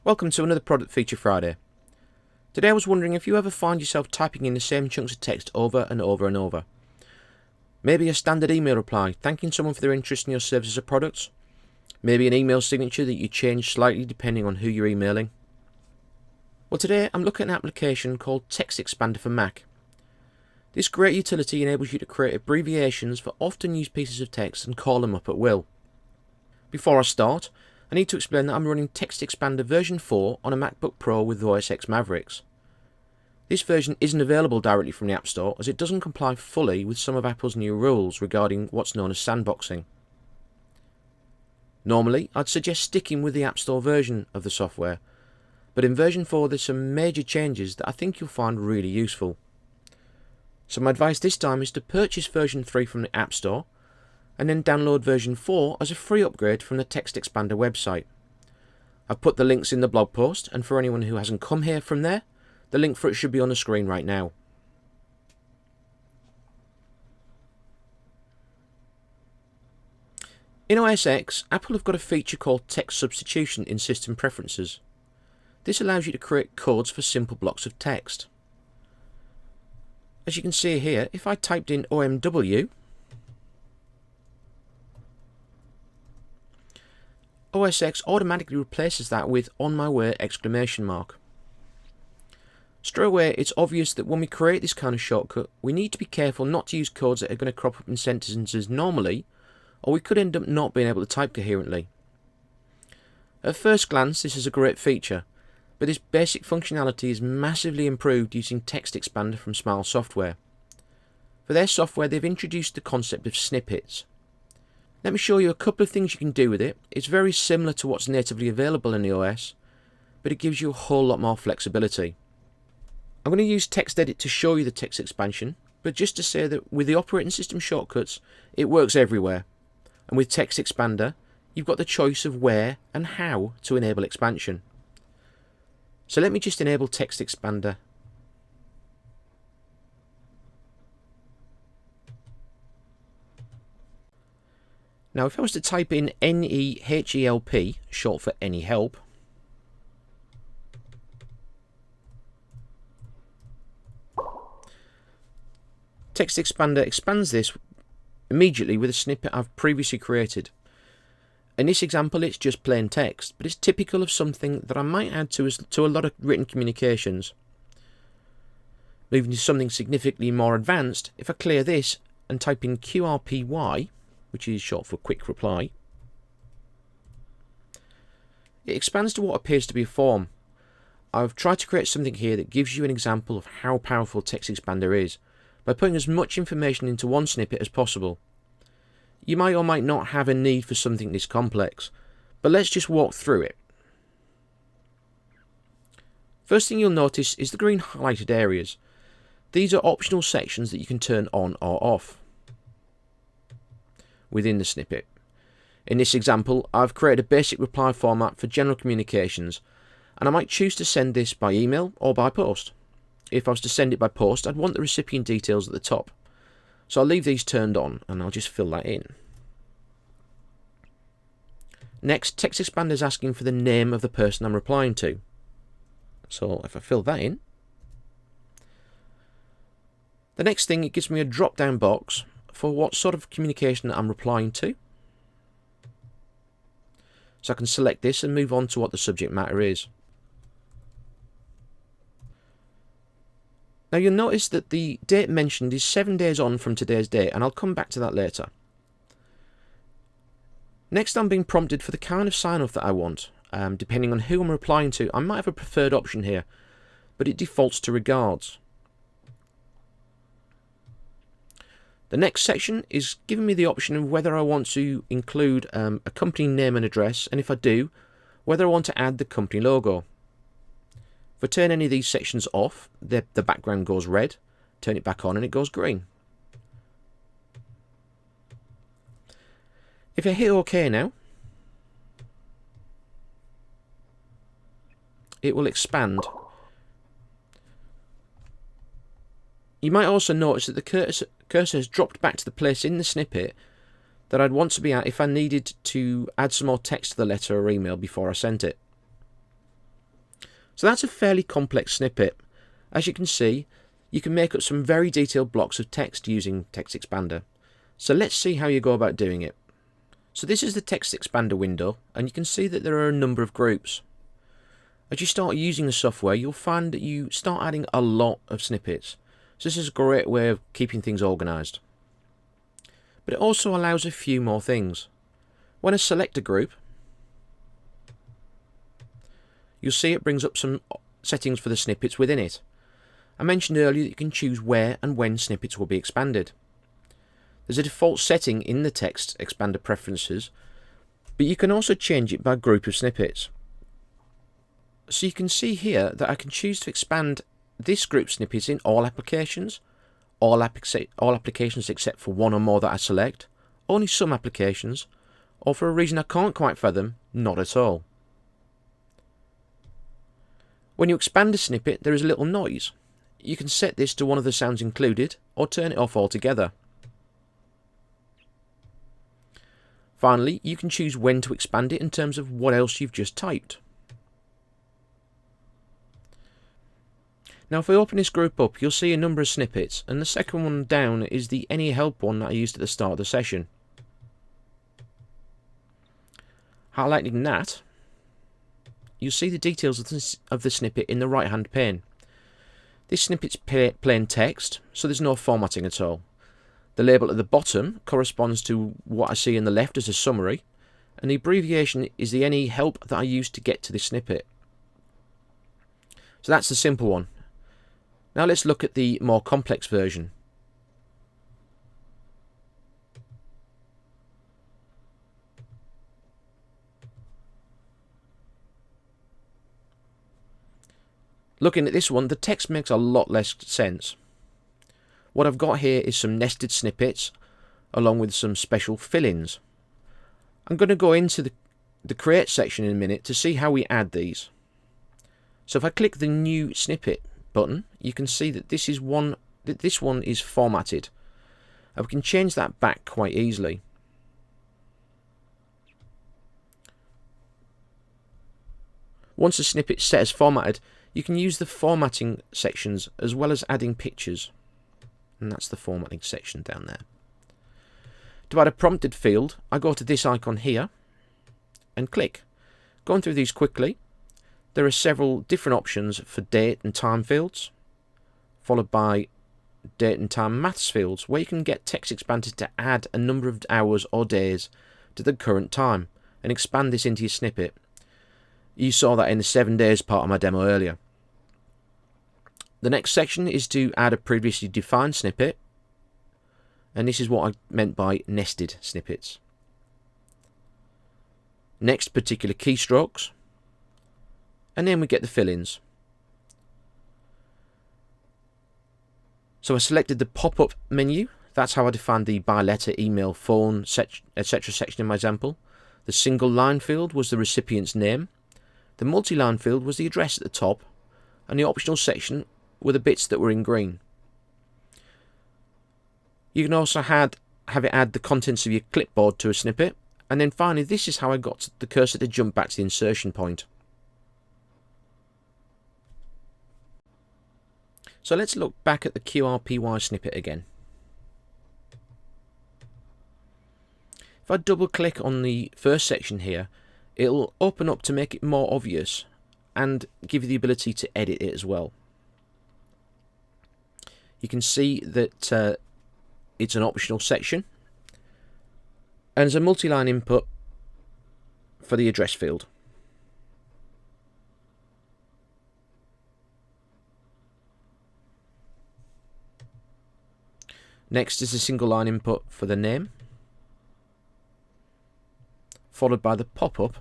Welcome to another Product Feature Friday. Today I was wondering if you ever find yourself typing in the same chunks of text over and over and over. Maybe a standard email reply thanking someone for their interest in your services or products. Maybe an email signature that you change slightly depending on who you're emailing. Well, today I'm looking at an application called TextExpander for Mac. This great utility enables you to create abbreviations for often used pieces of text and call them up at will. Before I start, I need to explain that I'm running TextExpander version 4 on a MacBook Pro with OS X Mavericks. This version isn't available directly from the App Store as it doesn't comply fully with some of Apple's new rules regarding what's known as sandboxing. Normally, I'd suggest sticking with the App Store version of the software, but in version 4 there's some major changes that I think you'll find really useful. So my advice this time is to purchase version 3 from the App Store and then download version 4 as a free upgrade from the TextExpander website. I've put the links in the blog post, and for anyone who hasn't come here from there, the link for it should be on the screen right now. In OS X, Apple have got a feature called text substitution in system preferences. This allows you to create codes for simple blocks of text. As you can see here, if I typed in OMW, OS X automatically replaces that with "on my way!" exclamation mark. Straight away, it's obvious that when we create this kind of shortcut, we need to be careful not to use codes that are going to crop up in sentences normally, or we could end up not being able to type coherently. At first glance, this is a great feature, but this basic functionality is massively improved using TextExpander from Smile Software. For their software, they've introduced the concept of snippets. Let me show you a couple of things you can do with it. It's very similar to what's natively available in the OS, but it gives you a whole lot more flexibility. I'm going to use TextEdit to show you the text expansion, but just to say that with the operating system shortcuts, it works everywhere. And with TextExpander, you've got the choice of where and how to enable expansion. So let me just enable TextExpander. Now if I was to type in NEHELP, short for any help, TextExpander expands this immediately with a snippet I've previously created. In this example it's just plain text, but it's typical of something that I might add to a lot of written communications. Moving to something significantly more advanced, if I clear this and type in QRPY, which is short for quick reply, it expands to what appears to be a form. I've tried to create something here that gives you an example of how powerful TextExpander is, by putting as much information into one snippet as possible. You might or might not have a need for something this complex, but let's just walk through it. First thing you'll notice is the green highlighted areas. These are optional sections that you can turn on or off within the snippet. In this example, I've created a basic reply format for general communications, and I might choose to send this by email or by post. If I was to send it by post, I'd want the recipient details at the top. So I'll leave these turned on and I'll just fill that in. Next, TextExpander is asking for the name of the person I'm replying to. So if I fill that in, the next thing, it gives me a drop down box for what sort of communication I'm replying to. So I can select this and move on to what the subject matter is. Now you'll notice that the date mentioned is 7 days on from today's date, and I'll come back to that later. Next, I'm being prompted for the kind of sign-off that I want. Depending on who I'm replying to, I might have a preferred option here, but it defaults to regards. The next section is giving me the option of whether I want to include a company name and address, and if I do, whether I want to add the company logo. If I turn any of these sections off, the background goes red, turn it back on and it goes green. If I hit OK now, it will expand. You might also notice that the cursor has dropped back to the place in the snippet that I'd want to be at if I needed to add some more text to the letter or email before I sent it. So that's a fairly complex snippet. As you can see, you can make up some very detailed blocks of text using TextExpander. So let's see how you go about doing it. So this is the TextExpander window, and you can see that there are a number of groups. As you start using the software, you'll find that you start adding a lot of snippets. So this is a great way of keeping things organized. But it also allows a few more things. When I select a group, you'll see it brings up some settings for the snippets within it. I mentioned earlier that you can choose where and when snippets will be expanded. There's a default setting in the TextExpander preferences, but you can also change it by group of snippets. So you can see here that I can choose to expand this group snippet in all applications, all applications except for one or more that I select, only some applications, or for a reason I can't quite fathom, not at all. When you expand a snippet, there is a little noise. You can set this to one of the sounds included, or turn it off altogether. Finally, you can choose when to expand it in terms of what else you've just typed. Now if I open this group up, you'll see a number of snippets, and the second one down is the Any Help one that I used at the start of the session. Highlighting that, you'll see the details of the snippet in the right hand pane. This snippet's plain text, so there's no formatting at all. The label at the bottom corresponds to what I see in the left as a summary, and the abbreviation is the Any Help that I used to get to this snippet. So that's the simple one. Now let's look at the more complex version. Looking at this one, the text makes a lot less sense. What I've got here is some nested snippets along with some special fill-ins. I'm going to go into the create section in a minute to see how we add these. So if I click the new snippet button, you can see that this one is formatted. And we can change that back quite easily. Once a snippet's set as formatted, you can use the formatting sections as well as adding pictures. And that's the formatting section down there. To add a prompted field, I go to this icon here and click. Going through these quickly, there are several different options for date and time fields, followed by date and time maths fields, where you can get TextExpander to add a number of hours or days to the current time and expand this into your snippet. You saw that in the 7 days part of my demo earlier. The next section is to add a previously defined snippet, and this is what I meant by nested snippets. Next, particular keystrokes, and then we get the fill-ins. So I selected the pop-up menu. That's how I defined the by letter, email, phone, etc. section in my example. The single line field was the recipient's name. The multi-line field was the address at the top, and the optional section were the bits that were in green. You can also have it add the contents of your clipboard to a snippet, and then finally this is how I got the cursor to jump back to the insertion point. So let's look back at the QRPY snippet again. If I double click on the first section here, it'll open up to make it more obvious and give you the ability to edit it as well. You can see that it's an optional section, and there's a multi-line input for the address field. Next is a single line input for the name, followed by the pop-up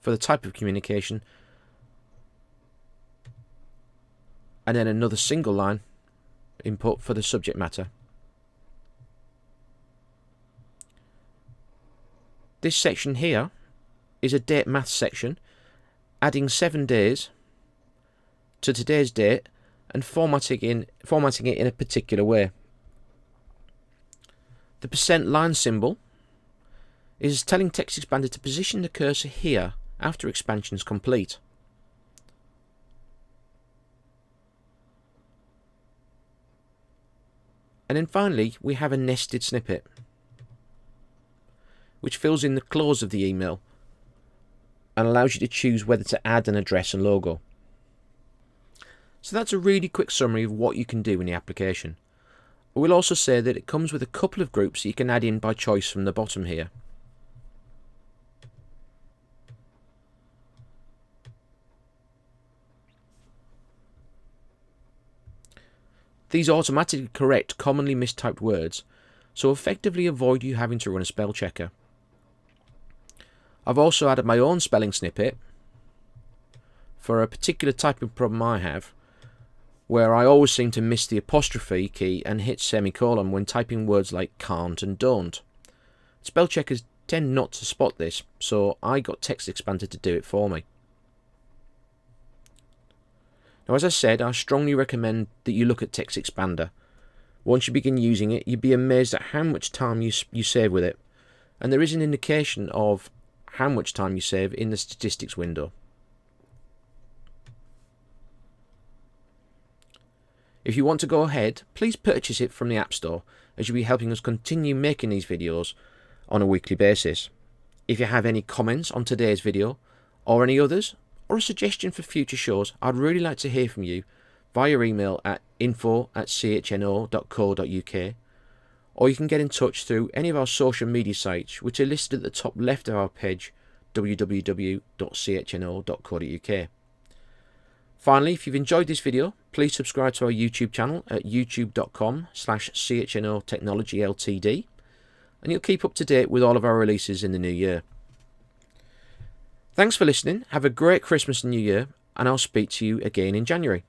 for the type of communication, and then another single line input for the subject matter. This section here is a date math section, adding 7 days to today's date and formatting it in a particular way. The percent line symbol is telling TextExpander to position the cursor here after expansion is complete. And then finally, we have a nested snippet, which fills in the clause of the email and allows you to choose whether to add an address and logo. So that's a really quick summary of what you can do in the application. I will also say that it comes with a couple of groups that you can add in by choice from the bottom here. These automatically correct commonly mistyped words, so effectively avoid you having to run a spell checker. I've also added my own spelling snippet for a particular typing problem I have, where I always seem to miss the apostrophe key and hit semicolon when typing words like can't and don't. Spell checkers tend not to spot this, so I got TextExpander to do it for me. Now, as I said, I strongly recommend that you look at TextExpander. Once you begin using it, you'd be amazed at how much time you save with it, and there is an indication of how much time you save in the statistics window. If you want to go ahead, please purchase it from the App Store, as you'll be helping us continue making these videos on a weekly basis. If you have any comments on today's video, or any others, or a suggestion for future shows, I'd really like to hear from you via email at info@chno.co.uk, or you can get in touch through any of our social media sites, which are listed at the top left of our page, www.chno.co.uk. Finally, if you've enjoyed this video, please subscribe to our YouTube channel at youtube.com/CHNO Technology Ltd, and you'll keep up to date with all of our releases in the new year. Thanks for listening, have a great Christmas and New Year, and I'll speak to you again in January.